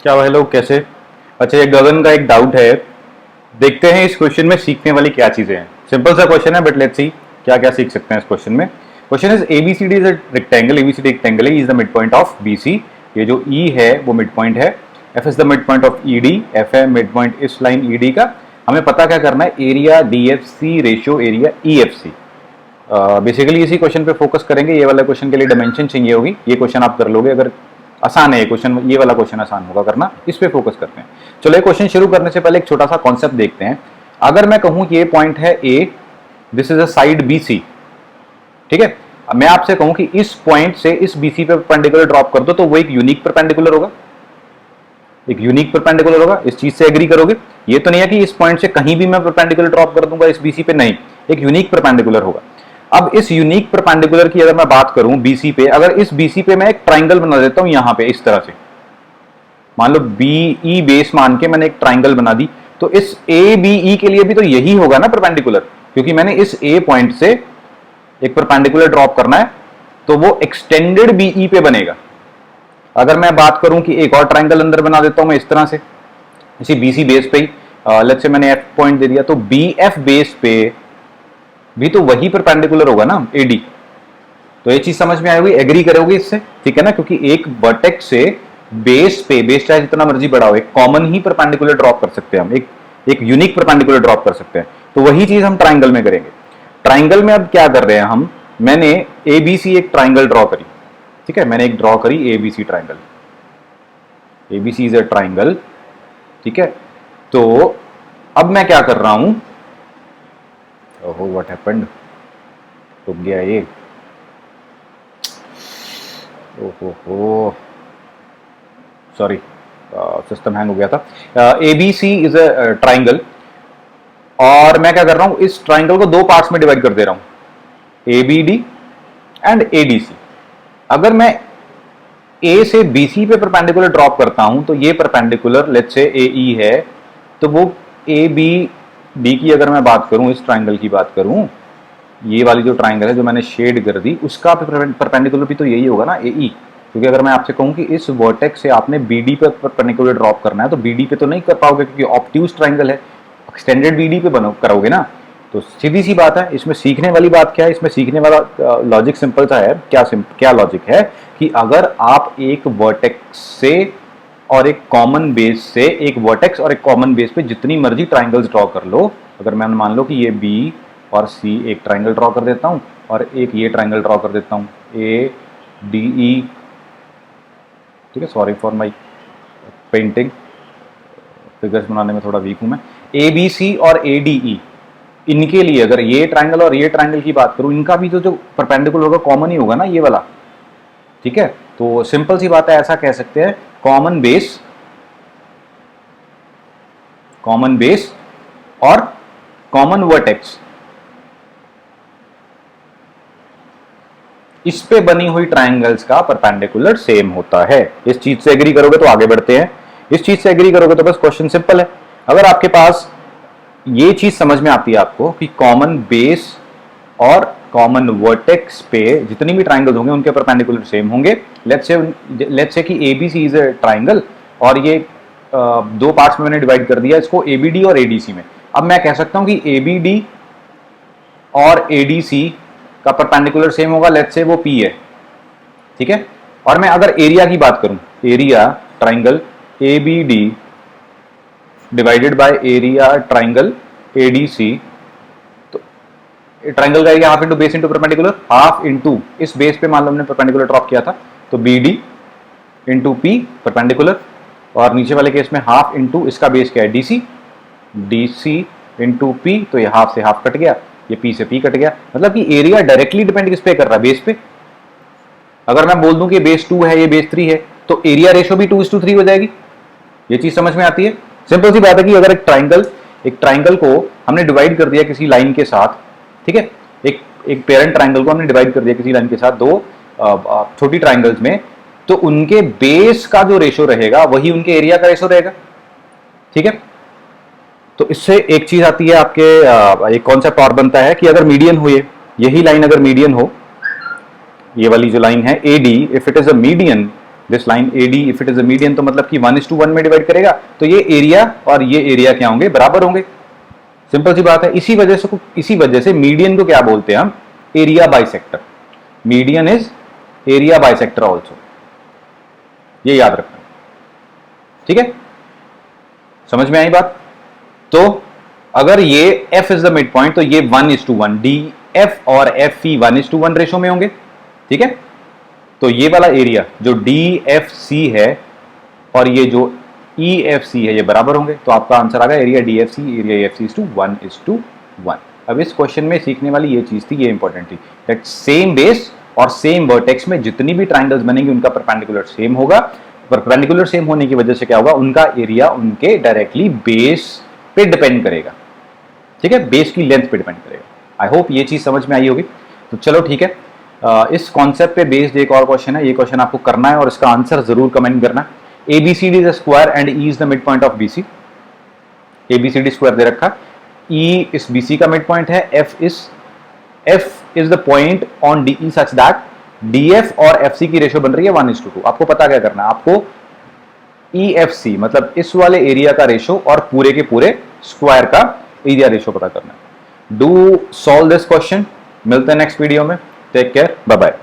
क्या भाई लोग कैसे। अच्छा, ये गगन का एक डाउट है। देखते हैं इस क्वेश्चन में सीखने वाली क्या चीजें हैं। सिंपल सा क्वेश्चन है बट लेट्स सी क्या क्या सीख सकते हैं इस क्वेश्चन में। Question is ABCD is a rectangle, ABCD rectangle is the mid point of BC. ये जो ई है वो मिड पॉइंट है। F is the mid point of ED, F है मिड पॉइंट इस लाइन ईडी का। हमें पता क्या करना है, area DFC ratio area EFC. Basically इसी क्वेश्चन पे फोकस करेंगे। ये वाला क्वेश्चन के लिए डायमेंशन चाहिए होगी, ये क्वेश्चन आप कर लोगे अगर आसान है ये क्वेश्चन, ये वाला क्वेश्चन आसान होगा करना, इस पे फोकस करते हैं। चलो ये क्वेश्चन शुरू करने से पहले एक छोटा सा कॉन्सेप्ट देखते हैं। अगर मैं कहूं कि ये पॉइंट है A, this is a side BC, ठीक है। अब मैं आपसे कहूं कि इस पॉइंट से इस बीसी पे परपेंडिकुलर ड्रॉप कर दो, तो वो एक यूनिक परपेंडिकुलर होगा, एक यूनिक परपेंडिकुलर होगा। इस चीज से एग्री करोगे? ये तो नहीं है कि इस पॉइंट से कहीं भी मैं परपेंडिकुलर ड्रॉप कर दूंगा इस बीसी पे, नहीं, एक यूनिक परपेंडिकुलर होगा। अब इस यूनिक परपेंडिकुलर की अगर मैं बात करूं बीसी पे, अगर इस बीसी पे मैं एक ट्राइंगल बना देता हूं यहां पे इस तरह से, मान लो बीई बेस मान के मैंने एक ट्राइंगल बना दी, तो इस ए बीई के लिए भी तो यही होगा ना परपेंडिकुलर, क्योंकि मैंने इस ए पॉइंट से एक परपेंडिकुलर ड्रॉप करना है, तो वो एक्सटेंडेड बीई पे बनेगा। अगर मैं बात करूं कि एक और ट्राइंगल अंदर बना देता हूं मैं इस तरह से, इसी बीसी बेस पे ही, लेट्स से मैंने एफ पॉइंट दे दिया, तो बीएफ बेस पे भी तो वही परपेंडिकुलर होगा ना एडी। तो ये चीज समझ में आएगी, एग्री करोगे इससे, ठीक है ना, क्योंकि एक वर्टेक्स से बेस पे, बेस चाहे जितना मर्जी बड़ा हो, एक कॉमन ही परपेंडिकुलर ड्रॉप कर सकते हैं हम, एक यूनिक परपेंडिकुलर ड्रॉप कर सकते हैं। तो वही चीज हम ट्राइंगल में करेंगे। ट्राइंगल में अब क्या कर रहे हैं हम, मैंने एबीसी एक ट्राइंगल ड्रॉ करी, ठीक है, मैंने एक ड्रॉ करी ABC triangle, ABC is a triangle, ठीक है। तो अब मैं क्या कर रहा हूं, ओहो व्हाट हैपेंड, रुक गया ये, ओहो सॉरी, सिस्टम हैंग हो गया था। एबीसी इज अ ट्राइंगल, और मैं क्या कर रहा हूं, इस ट्राइंगल को दो पार्ट्स में डिवाइड कर दे रहा हूं, एबीडी एंड एडीसी। अगर मैं ए से बीसी पे परपेंडिकुलर ड्रॉप करता हूं, तो ये परपेंडिकुलर लेट्स से एई है, तो वो ए बी डी की अगर मैं बात करूं, इस ट्राइंगल की बात करूं, ये वाली जो ट्राइंगल है जो मैंने शेड कर दी, उसका परपेंडिकुलर भी तो यही होगा ना एई। क्योंकि अगर मैं आपसे कहूं कि इस वर्टेक्स से आपने बीडी पे परपेंडिकुलर ड्रॉप करना है, तो बीडी पे तो नहीं कर पाओगे क्योंकि ऑब्ट्यूज ट्राइंगल है, एक्सटेंडेड बीडी पे बनो करोगे ना। तो सीधी सी बात है, इसमें सीखने वाली बात क्या है, इसमें सीखने वाला लॉजिक सिंपल सा है। क्या लॉजिक है कि अगर आप एक वर्टेक्स से और एक कॉमन बेस से, एक वर्टेक्स और एक कॉमन बेस पे जितनी मर्जी ट्राइंगल्स ड्रॉ कर लो, अगर मैं मान लो कि ये बी और सी एक ट्राइंगल ड्रॉ कर देता हूं और एक ये ट्राइंगल ड्रॉ कर देता हूं, ए डी ई, ठीक है, sorry for my painting, figures बनाने में थोड़ा वीक हूं मैं। ए बी सी और ए डी ई, इनके लिए अगर ये ट्राइंगल और ये ट्राइंगल की बात करूं, इनका भी तो जो परपेंडिकुलर होगा कॉमन ही होगा ना, ये वाला, ठीक है। तो सिंपल सी बात है, ऐसा कह सकते हैं कॉमन बेस और कॉमन वर्टेक्स, इस पे बनी हुई ट्राइंगल्स का परपेंडिकुलर सेम होता है। इस चीज से एग्री करोगे तो आगे बढ़ते हैं, इस चीज से एग्री करोगे तो बस क्वेश्चन सिंपल है। अगर आपके पास ये चीज समझ में आती है आपको कि कॉमन बेस और कॉमन वर्टेक्स पे जितनी भी ट्राइंगल्स होंगे उनके परपेंडिकुलर सेम होंगे। लेट्स से कि एबीसी इज अ ट्राइंगल, और ये दो पार्ट्स में मैंने डिवाइड कर दिया इसको, एबीडी और एडीसी में। अब मैं कह सकता हूं कि एबीडी और एडीसी का परपेंडिकुलर सेम होगा, लेट्स से वो पी है, ठीक है। और मैं अगर एरिया की बात करूं, area triangle ABD divided by area triangle ADC, तो ट्राइंगल का area half into base into perpendicular, half into इस बेस पे मान लो हमने परपेंडिकुलर ड्रॉप किया था, तो बीडी इंटू पी परपेंडिकुलर, और नीचे वाले केस में हाफ इंटू इसका बेस क्या है डीसी, डीसी इंटू पी, तो ये हाफ से हाफ कट गया, ये पी से पी कट गया। मतलब कि एरिया डायरेक्टली डिपेंड किस पे कर रहा है, बेस पे। अगर मैं बोल दूं कि बेस 2 है ये बेस 3 है, तो एरिया रेशो भी 2:3 हो जाएगी। ये चीज समझ में आती है। सिंपल सी बात है कि अगर एक ट्राइंगल को हमने डिवाइड कर दिया किसी लाइन के साथ, ठीक है, एक पेरेंट ट्राइंगल को हमने डिवाइड कर दिया किसी लाइन के साथ दो छोटी ट्राइंगल्स में, तो उनके बेस का जो रेशो रहेगा वही उनके एरिया का रेशो रहेगा, ठीक है। तो इससे एक चीज आती है आपके, एक कॉन्सेप्ट और बनता है कि अगर मीडियन हो, यही लाइन अगर मीडियन हो, ये वाली जो लाइन है AD, if it is a median, this line AD if it is a median तो मतलब कि 1:1 में डिवाइड करेगा, तो ये एरिया और ये एरिया क्या होंगे, बराबर होंगे। सिंपल सी बात है। इसी वजह से मीडियन को क्या बोलते हैं हम, area bisector. Median is area bisector also, ये याद रखना, ठीक है। समझ में आई बात। तो अगर ये F is the mid point तो ये 1:1, DF और FE 1:1 रेशो में होंगे, ठीक है। तो ये वाला एरिया जो DFC है और ये जो EFC है ये बराबर होंगे, तो आपका आंसर आ गया area DFC area EFC is to 1:1। अब इस क्वेश्चन में सीखने वाली ये चीज थी, ये इंपॉर्टेंट थी, दैट सेम बेस और सेम वर्टेक्स में जितनी भी ट्राइंगल्स बनेंगे उनका परपेंडिकुलर सेम होगा। परपेंडिकुलर सेम होने की वजह से क्या होगा, उनका एरिया उनके डायरेक्टली बेस पे डिपेंड करेगा, ठीक है, बेस की लेंथ पे डिपेंड करेगा। आई होप ये चीज समझ में आई होगी। तो चलो ठीक है, इस कॉन्सेप्ट पे बेस्ड एक और क्वेश्चन है, ये क्वेश्चन आपको करना है और इसका आंसर जरूर कमेंट करना। ABCD is a square and E is the mid point of BC। ABCD square दे रखा, E इस BC का मिड पॉइंट है, F is the point on DE such that DF और FC की रेशो बन रही है 1:2। आपको पता क्या करना है, आपको EFC मतलब इस वाले एरिया का रेशो और पूरे के पूरे स्क्वायर का एरिया रेशो पता करना है। Do solve this question. मिलते हैं नेक्स्ट वीडियो में। Take care, bye bye.